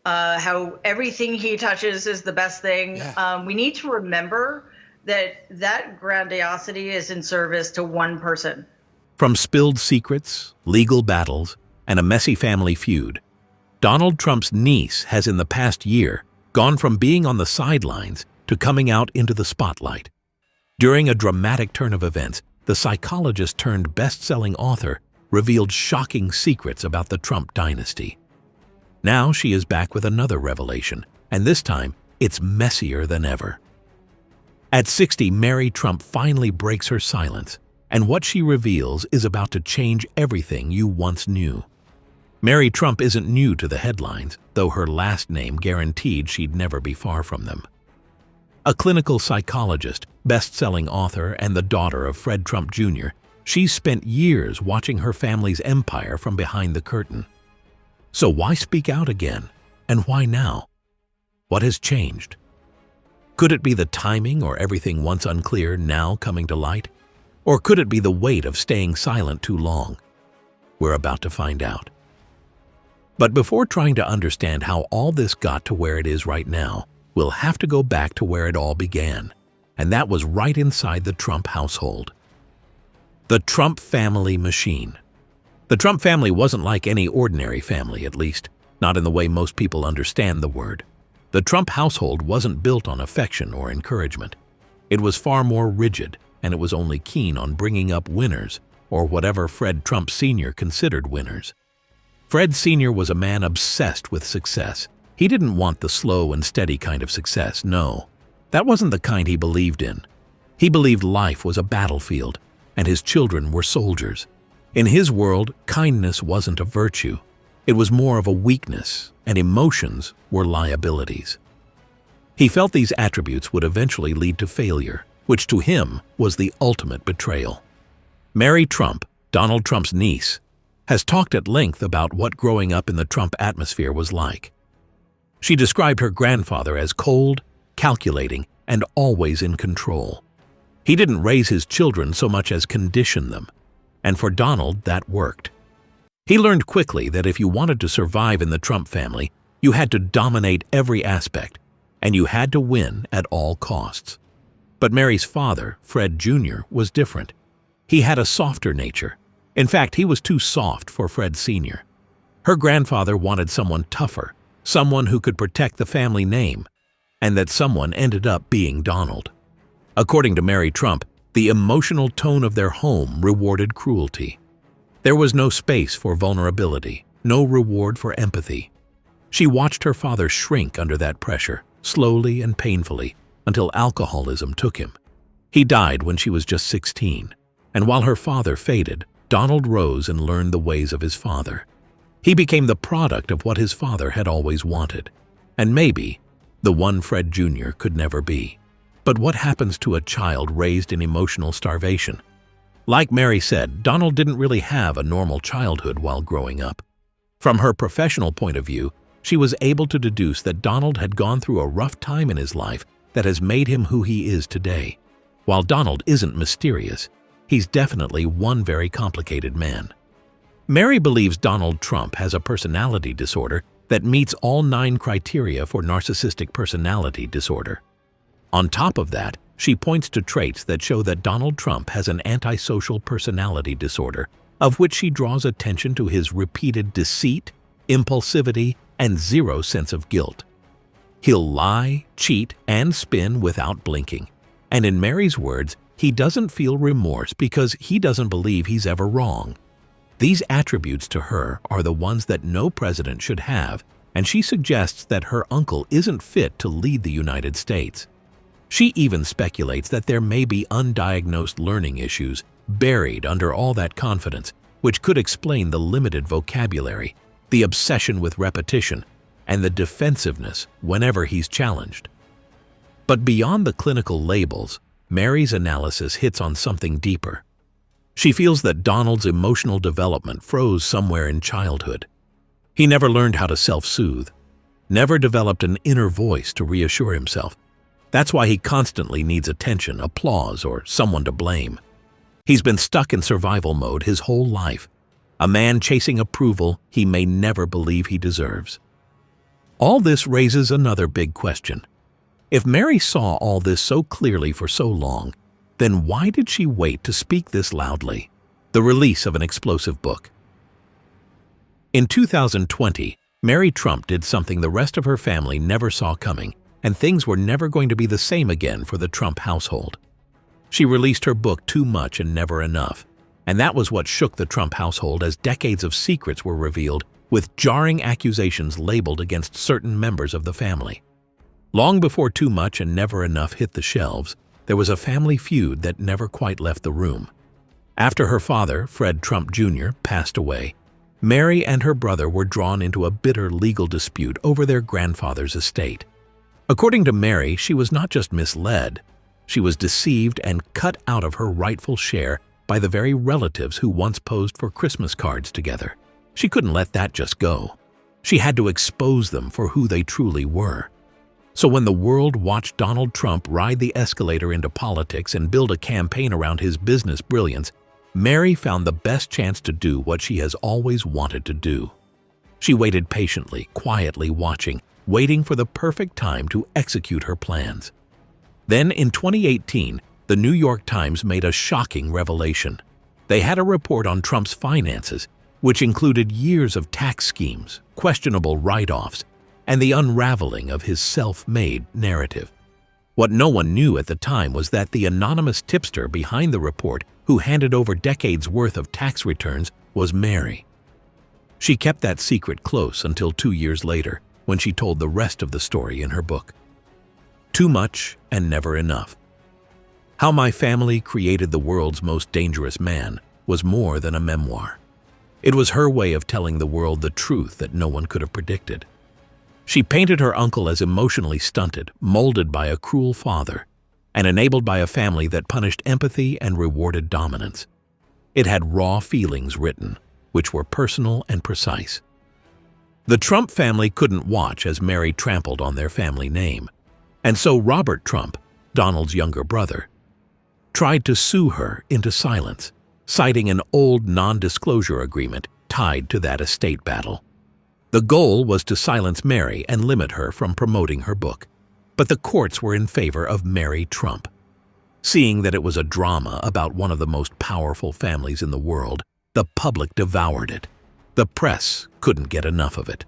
how everything he touches is the best thing. Yeah. We need to remember that that grandiosity is in service to one person. From spilled secrets, legal battles, and a messy family feud, Donald Trump's niece has in the past year gone from being on the sidelines to coming out into the spotlight. During a dramatic turn of events, the psychologist turned best-selling author revealed shocking secrets about the Trump dynasty. Now she is back with another revelation, and this time it's messier than ever. At 60, Mary Trump finally breaks her silence, and what she reveals is about to change everything you once knew. Mary Trump isn't new to the headlines, though her last name guaranteed she'd never be far from them. A clinical psychologist, best-selling author, and the daughter of Fred Trump Jr., she's spent years watching her family's empire from behind the curtain. So why speak out again? And why now? What has changed? Could it be the timing or everything once unclear now coming to light? Or could it be the weight of staying silent too long? We're about to find out. But before trying to understand how all this got to where it is right now, we'll have to go back to where it all began, and that was right inside the Trump household. The Trump family machine. The Trump family wasn't like any ordinary family, at least, not in the way most people understand the word. The Trump household wasn't built on affection or encouragement. It was far more rigid, and it was only keen on bringing up winners, or whatever Fred Trump Sr. considered winners. Fred Sr. was a man obsessed with success. He didn't want the slow and steady kind of success, no. That wasn't the kind he believed in. He believed life was a battlefield, and his children were soldiers. In his world, kindness wasn't a virtue. It was more of a weakness, and emotions were liabilities. He felt these attributes would eventually lead to failure, which to him was the ultimate betrayal. Mary Trump, Donald Trump's niece, has talked at length about what growing up in the Trump atmosphere was like. She described her grandfather as cold, calculating, and always in control. He didn't raise his children so much as condition them, and for Donald, that worked. He learned quickly that if you wanted to survive in the Trump family, you had to dominate every aspect, and you had to win at all costs. But Mary's father, Fred Jr., was different. He had a softer nature. In fact, he was too soft for Fred Sr. Her grandfather wanted someone tougher, someone who could protect the family name, and that someone ended up being Donald. According to Mary Trump, the emotional tone of their home rewarded cruelty. There was no space for vulnerability, no reward for empathy. She watched her father shrink under that pressure, slowly and painfully, until alcoholism took him. He died when she was just 16, and while her father faded, Donald rose and learned the ways of his father. He became the product of what his father had always wanted, and maybe the one Fred Jr. could never be. But what happens to a child raised in emotional starvation? Like Mary said, Donald didn't really have a normal childhood while growing up. From her professional point of view, she was able to deduce that Donald had gone through a rough time in his life that has made him who he is today. While Donald isn't mysterious, he's definitely one very complicated man. Mary believes Donald Trump has a personality disorder that meets all 9 criteria for narcissistic personality disorder. On top of that, she points to traits that show that Donald Trump has an antisocial personality disorder, of which she draws attention to his repeated deceit, impulsivity, and zero sense of guilt. He'll lie, cheat, and spin without blinking. And in Mary's words, he doesn't feel remorse because he doesn't believe he's ever wrong. These attributes to her are the ones that no president should have, and she suggests that her uncle isn't fit to lead the United States. She even speculates that there may be undiagnosed learning issues buried under all that confidence, which could explain the limited vocabulary, the obsession with repetition, and the defensiveness whenever he's challenged. But beyond the clinical labels, Mary's analysis hits on something deeper. She feels that Donald's emotional development froze somewhere in childhood. He never learned how to self-soothe, never developed an inner voice to reassure himself. That's why he constantly needs attention, applause, or someone to blame. He's been stuck in survival mode his whole life, a man chasing approval he may never believe he deserves. All this raises another big question. If Mary saw all this so clearly for so long, then why did she wait to speak this loudly? The release of an explosive book. In 2020, Mary Trump did something the rest of her family never saw coming, and things were never going to be the same again for the Trump household. She released her book Too Much and Never Enough, and that was what shook the Trump household as decades of secrets were revealed, with jarring accusations labeled against certain members of the family. Long before Too Much and Never Enough hit the shelves, there was a family feud that never quite left the room. After her father, Fred Trump Jr., passed away, Mary and her brother were drawn into a bitter legal dispute over their grandfather's estate. According to Mary, she was not just misled, she was deceived and cut out of her rightful share by the very relatives who once posed for Christmas cards together. She couldn't let that just go. She had to expose them for who they truly were. So when the world watched Donald Trump ride the escalator into politics and build a campaign around his business brilliance, Mary found the best chance to do what she has always wanted to do. She waited patiently, quietly watching, waiting for the perfect time to execute her plans. Then in 2018, the New York Times made a shocking revelation. They had a report on Trump's finances, which included years of tax schemes, questionable write-offs, and the unraveling of his self-made narrative. What no one knew at the time was that the anonymous tipster behind the report, who handed over decades' worth of tax returns, was Mary. She kept that secret close until 2 years later, when she told the rest of the story in her book. Too Much and Never Enough. How My Family Created the World's Most Dangerous Man was more than a memoir. It was her way of telling the world the truth that no one could have predicted. She painted her uncle as emotionally stunted, molded by a cruel father, and enabled by a family that punished empathy and rewarded dominance. It had raw feelings written, which were personal and precise. The Trump family couldn't watch as Mary trampled on their family name, and so Robert Trump, Donald's younger brother, tried to sue her into silence, citing an old non-disclosure agreement tied to that estate battle. The goal was to silence Mary and limit her from promoting her book, but the courts were in favor of Mary Trump. Seeing that it was a drama about one of the most powerful families in the world, the public devoured it. The press couldn't get enough of it.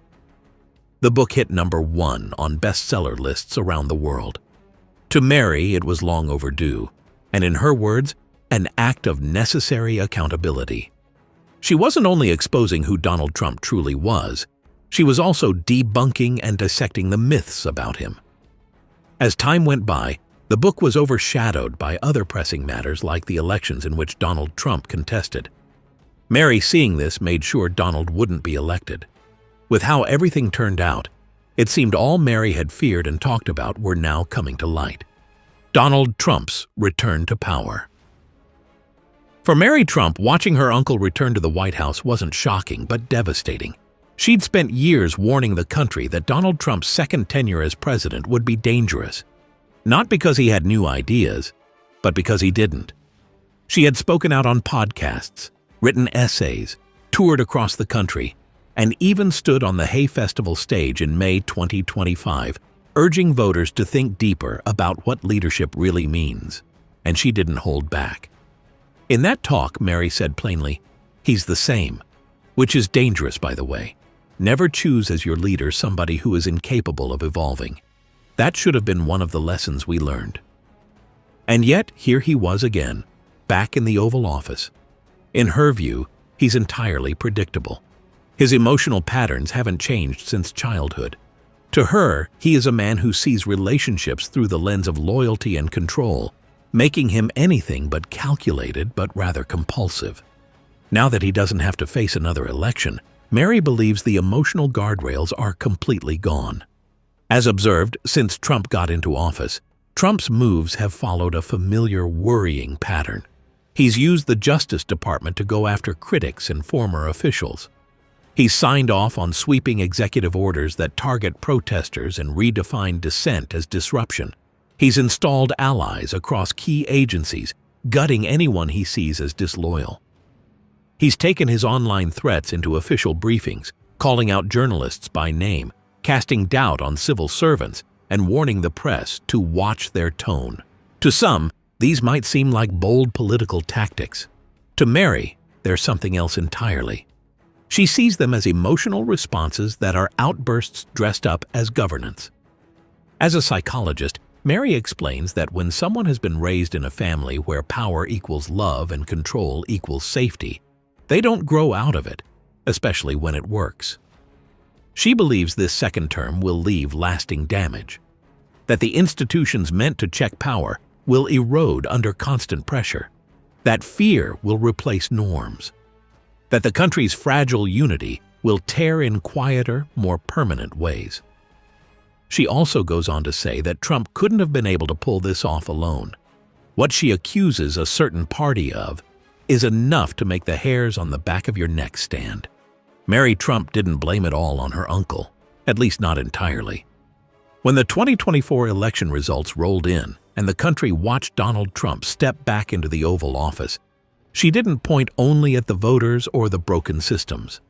The book hit #1 on bestseller lists around the world. To Mary, it was long overdue, and in her words, an act of necessary accountability. She wasn't only exposing who Donald Trump truly was, she was also debunking and dissecting the myths about him. As time went by, the book was overshadowed by other pressing matters like the elections in which Donald Trump contested. Mary, seeing this, made sure Donald wouldn't be elected. With how everything turned out, it seemed all Mary had feared and talked about were now coming to light. Donald Trump's return to power. For Mary Trump, watching her uncle return to the White House wasn't shocking but devastating. She'd spent years warning the country that Donald Trump's second tenure as president would be dangerous. Not because he had new ideas, but because he didn't. She had spoken out on podcasts, written essays, toured across the country, and even stood on the Hay Festival stage in May 2025, urging voters to think deeper about what leadership really means. And she didn't hold back. In that talk, Mary said plainly, "He's the same," which is dangerous, by the way. Never choose as your leader somebody who is incapable of evolving. That should have been one of the lessons we learned. And yet, here he was again, back in the Oval Office. In her view, he's entirely predictable. His emotional patterns haven't changed since childhood. To her, he is a man who sees relationships through the lens of loyalty and control, making him anything but calculated but rather compulsive. Now that he doesn't have to face another election, Mary believes the emotional guardrails are completely gone. As observed, since Trump got into office, Trump's moves have followed a familiar, worrying pattern. He's used the Justice Department to go after critics and former officials. He's signed off on sweeping executive orders that target protesters and redefine dissent as disruption. He's installed allies across key agencies, gutting anyone he sees as disloyal. He's taken his online threats into official briefings, calling out journalists by name, casting doubt on civil servants and warning the press to watch their tone. To some, these might seem like bold political tactics. To Mary, they're something else entirely. She sees them as emotional responses that are outbursts dressed up as governance. As a psychologist, Mary explains that when someone has been raised in a family where power equals love and control equals safety, they don't grow out of it, especially when it works. She believes this second term will leave lasting damage, that the institutions meant to check power will erode under constant pressure, that fear will replace norms, that the country's fragile unity will tear in quieter, more permanent ways. She also goes on to say that Trump couldn't have been able to pull this off alone. What she accuses a certain party of is enough to make the hairs on the back of your neck stand. Mary Trump didn't blame it all on her uncle, at least not entirely. When the 2024 election results rolled in and the country watched Donald Trump step back into the Oval Office, she didn't point only at the voters or the broken systems.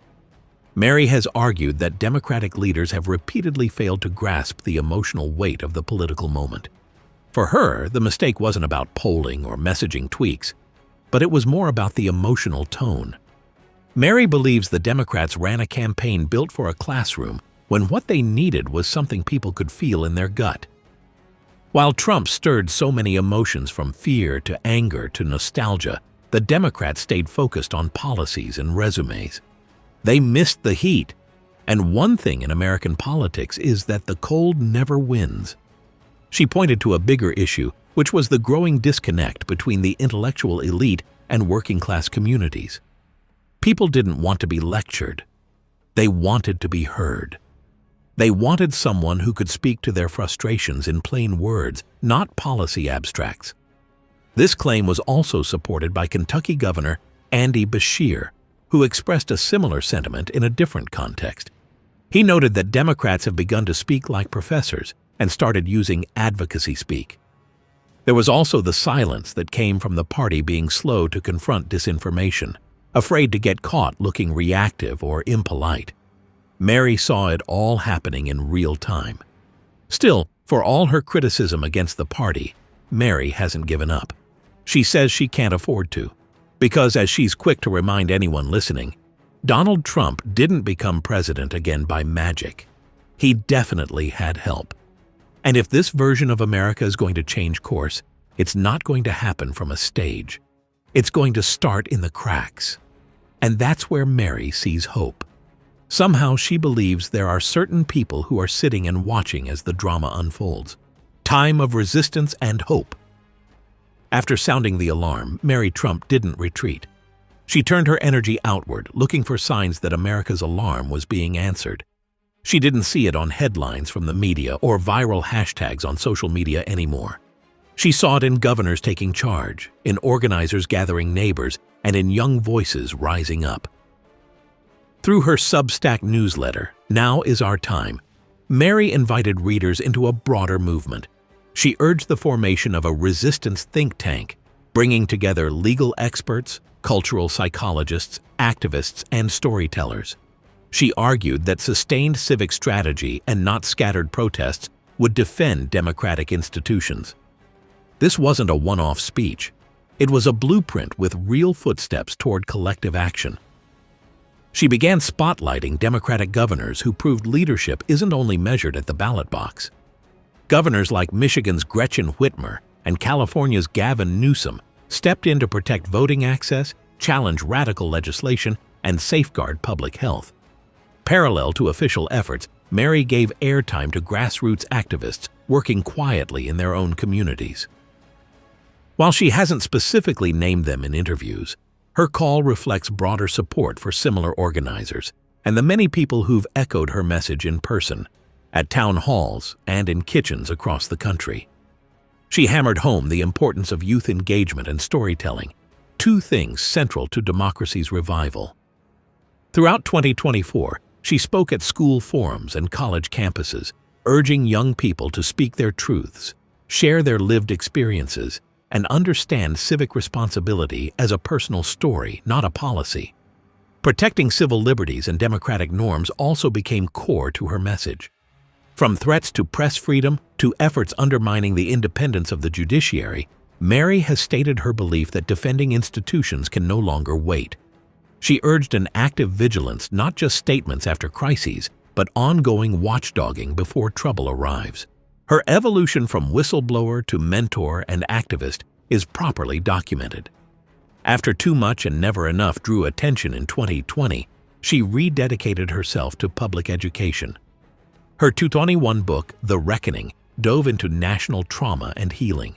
Mary has argued that Democratic leaders have repeatedly failed to grasp the emotional weight of the political moment. For her, the mistake wasn't about polling or messaging tweaks, but it was more about the emotional tone. Mary believes the Democrats ran a campaign built for a classroom when what they needed was something people could feel in their gut. While Trump stirred so many emotions from fear to anger to nostalgia, the Democrats stayed focused on policies and resumes. They missed the heat, and one thing in American politics is that the cold never wins. She pointed to a bigger issue, which was the growing disconnect between the intellectual elite and working-class communities. People didn't want to be lectured. They wanted to be heard. They wanted someone who could speak to their frustrations in plain words, not policy abstracts. This claim was also supported by Kentucky Governor Andy Beshear, who expressed a similar sentiment in a different context. He noted that Democrats have begun to speak like professors and started using advocacy speak. There was also the silence that came from the party being slow to confront disinformation, afraid to get caught looking reactive or impolite. Mary saw it all happening in real time. Still, for all her criticism against the party, Mary hasn't given up. She says she can't afford to. Because, as she's quick to remind anyone listening, Donald Trump didn't become president again by magic. He definitely had help. And if this version of America is going to change course, it's not going to happen from a stage. It's going to start in the cracks. And that's where Mary sees hope. Somehow she believes there are certain people who are sitting and watching as the drama unfolds. Time of resistance and hope. After sounding the alarm, Mary Trump didn't retreat. She turned her energy outward, looking for signs that America's alarm was being answered. She didn't see it on headlines from the media or viral hashtags on social media anymore. She saw it in governors taking charge, in organizers gathering neighbors, and in young voices rising up. Through her Substack newsletter, Now Is Our Time, Mary invited readers into a broader movement. She urged the formation of a resistance think tank, bringing together legal experts, cultural psychologists, activists, and storytellers. She argued that sustained civic strategy and not scattered protests would defend democratic institutions. This wasn't a one-off speech. It was a blueprint with real footsteps toward collective action. She began spotlighting Democratic governors who proved leadership isn't only measured at the ballot box. Governors like Michigan's Gretchen Whitmer and California's Gavin Newsom stepped in to protect voting access, challenge radical legislation, and safeguard public health. Parallel to official efforts, Mary gave airtime to grassroots activists working quietly in their own communities. While she hasn't specifically named them in interviews, her call reflects broader support for similar organizers and the many people who've echoed her message in person, at town halls, and in kitchens across the country. She hammered home the importance of youth engagement and storytelling, two things central to democracy's revival. Throughout 2024, she spoke at school forums and college campuses, urging young people to speak their truths, share their lived experiences, and understand civic responsibility as a personal story, not a policy. Protecting civil liberties and democratic norms also became core to her message. From threats to press freedom to efforts undermining the independence of the judiciary, Mary has stated her belief that defending institutions can no longer wait. She urged an active vigilance, not just statements after crises, but ongoing watchdogging before trouble arrives. Her evolution from whistleblower to mentor and activist is properly documented. After Too Much and Never Enough drew attention in 2020, she rededicated herself to public education. Her 2021 book, The Reckoning, dove into national trauma and healing.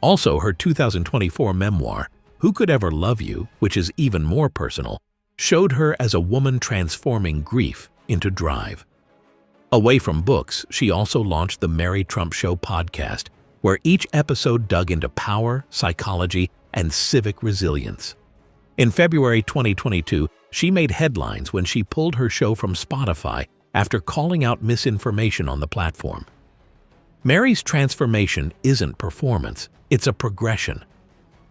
Also, her 2024 memoir, Who Could Ever Love You, which is even more personal, showed her as a woman transforming grief into drive. Away from books, she also launched the Mary Trump Show podcast, where each episode dug into power, psychology, and civic resilience. In February 2022, she made headlines when she pulled her show from Spotify after calling out misinformation on the platform. Mary's transformation isn't performance, it's a progression.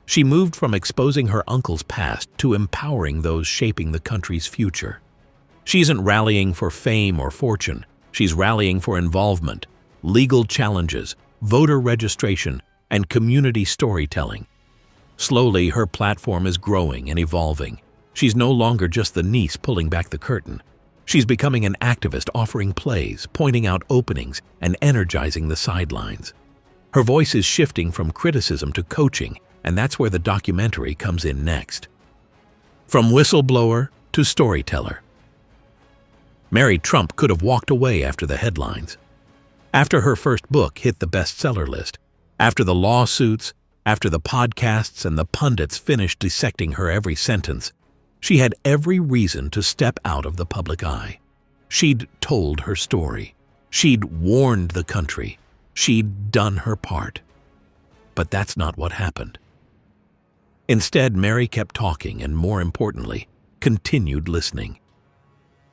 She moved from exposing her uncle's past to empowering those shaping the country's future. She isn't rallying for fame or fortune, she's rallying for involvement, legal challenges, voter registration, and community storytelling. Slowly, her platform is growing and evolving. She's no longer just the niece pulling back the curtain. She's becoming an activist offering plays, pointing out openings, and energizing the sidelines. Her voice is shifting from criticism to coaching, and that's where the documentary comes in next. From whistleblower to storyteller. Mary Trump could have walked away after the headlines. After her first book hit the bestseller list, after the lawsuits, after the podcasts and the pundits finished dissecting her every sentence, she had every reason to step out of the public eye. She'd told her story. She'd warned the country. She'd done her part. But that's not what happened. Instead, Mary kept talking and, more importantly, continued listening.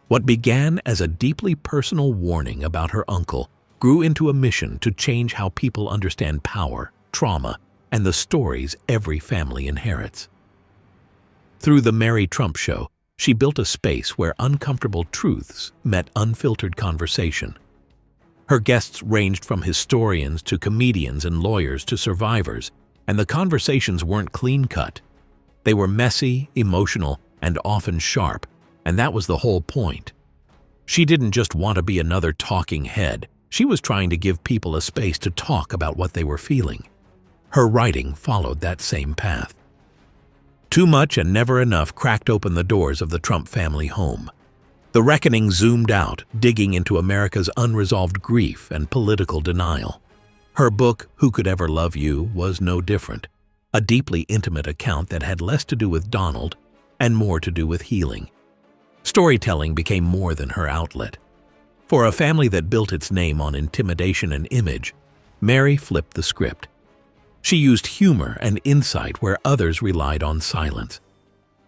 What began as a deeply personal warning about her uncle grew into a mission to change how people understand power, trauma, and the stories every family inherits. Through the Mary Trump Show, she built a space where uncomfortable truths met unfiltered conversation. Her guests ranged from historians to comedians and lawyers to survivors, and the conversations weren't clean-cut. They were messy, emotional, and often sharp, and that was the whole point. She didn't just want to be another talking head. She was trying to give people a space to talk about what they were feeling. Her writing followed that same path. Too Much and Never Enough cracked open the doors of the Trump family home. The Reckoning zoomed out, digging into America's unresolved grief and political denial. Her book, Who Could Ever Love You, was no different, a deeply intimate account that had less to do with Donald and more to do with healing. Storytelling became more than her outlet. For a family that built its name on intimidation and image, Mary flipped the script. She used humor and insight where others relied on silence.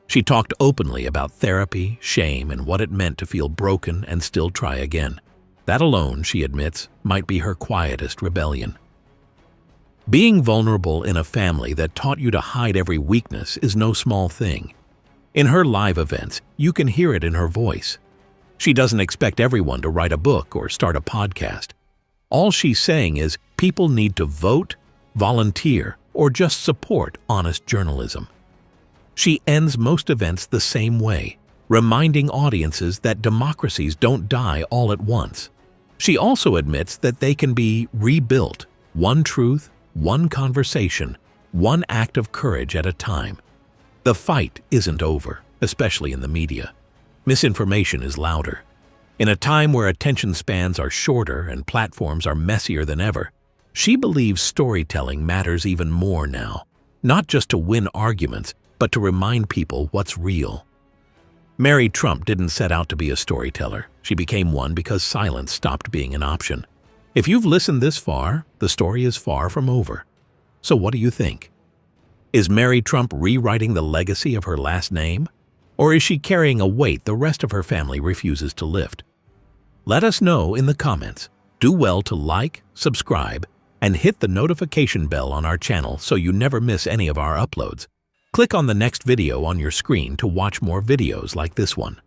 She talked openly about therapy, shame, and what it meant to feel broken and still try again. That alone, she admits, might be her quietest rebellion. Being vulnerable in a family that taught you to hide every weakness is no small thing. In her live events, you can hear it in her voice. She doesn't expect everyone to write a book or start a podcast. All she's saying is people need to vote, volunteer, or just support honest journalism. She ends most events the same way, reminding audiences that democracies don't die all at once. She also admits that they can be rebuilt, one truth, one conversation, one act of courage at a time. The fight isn't over, especially in the media. Misinformation is louder. In a time where attention spans are shorter and platforms are messier than ever, she believes storytelling matters even more now, not just to win arguments, but to remind people what's real. Mary Trump didn't set out to be a storyteller. She became one because silence stopped being an option. If you've listened this far, the story is far from over. So what do you think? Is Mary Trump rewriting the legacy of her last name? Or is she carrying a weight the rest of her family refuses to lift? Let us know in the comments. Do well to like, subscribe, and hit the notification bell on our channel so you never miss any of our uploads. Click on the next video on your screen to watch more videos like this one.